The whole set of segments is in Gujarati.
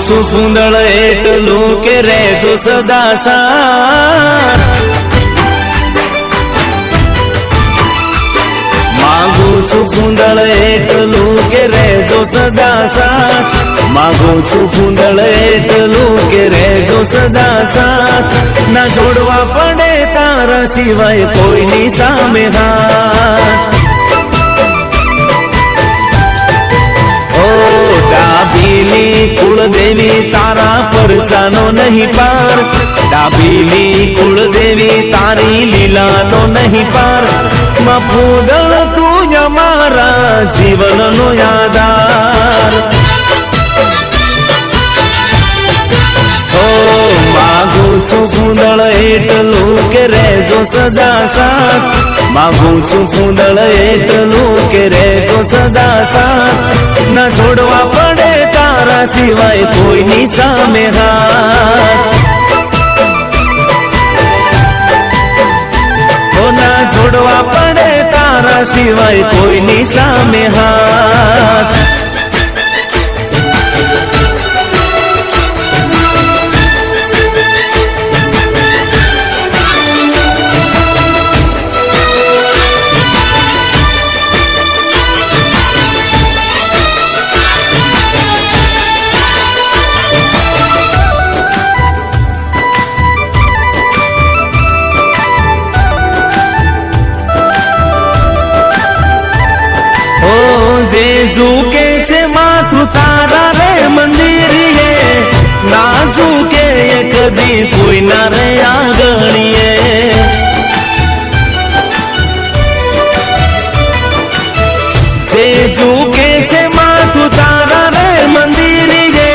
છું ફૂંદળ એટલું કે રહેજો સદા સાથ માંગુ છું ફૂંદળ એટલું કે રહેજો સદા સાથ માંગુ છું ફૂંદળ એટલું કે રહેજો સદા સાથ ના જોડવા પડે તારા સિવાય કોઈની સામે હાથ ડાબીલી કુળદેવી તારા પરચાનો નહીં પાર ડાબીલી કુળદેવી તારી લીલાનો નહીં પાર માં ફૂંદળ તું અમારા જીવનનો યાદાર માગુ છું ફૂંદળ એટલું કે રહેજો સદા સાથ માગું છું ફૂંદળ એટલું કે રહેજો સદા સાથ ના છોડવા પડે તારા સિવાય કોઈની સામે હાથ ના છોડવા પડે તારા સિવાય કોઈની સામે હાથ જે ઝૂકે છે માથું તારા રે મંદિરીએ ના ઝૂકે કદી કોઈ ના રે આંગણીએ જે ઝૂકે છે માથું તારા રે મંદિરીએ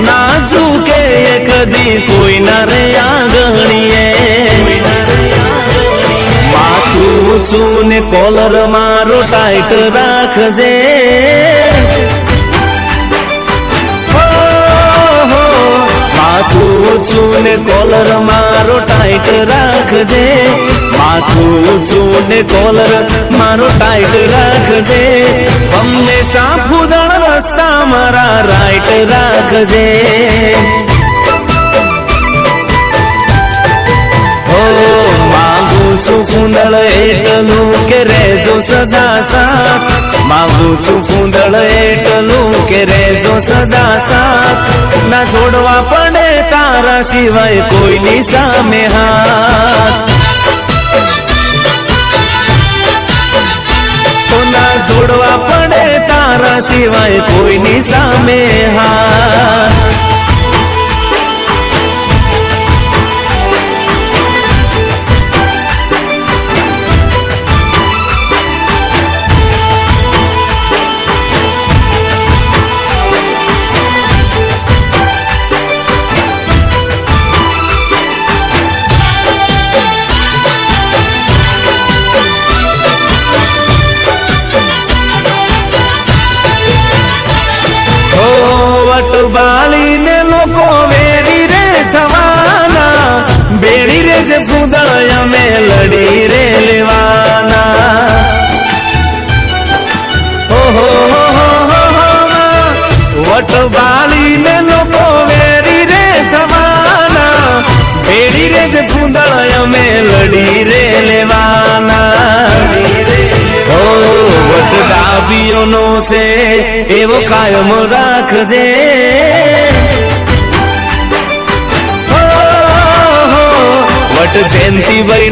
ના ઝૂકે કદી કોઈ ના રે આંગણીએ છું ને કોલર મારો ટાઈટ રાખજે માથું છું ને કોલર મારો ટાઈટ રાખજે માથું છું ને કોલર મારો ટાઈટ રાખજે હંમેશા ફૂંદળ રસ્તા મારા રાઈટ રાખજે છું ફૂંદળ એટલું કે રહેજો સદા સાથ માંગુ છું ફૂંદળ એટલું કે રહેજો સદા સાથ ના છોડવા પડે તારા સિવાય કોઈની સામે હાથ ના છોડવા પડે તારા સિવાય કોઈની સામે હાથ બાળીને લોકો વેરી રે થવાના બેડી રે જે ફૂંદળ અમે લડી રે લેવાના ઓહો વટ બાળીને લોકો વેરી રે થવાના બેડી રે જે ફૂંદળ અમે લડી રે લેવાના વટ ડાબીઓનો છે એવો કાયમ રાખજે વટ જયંતી ભાઈ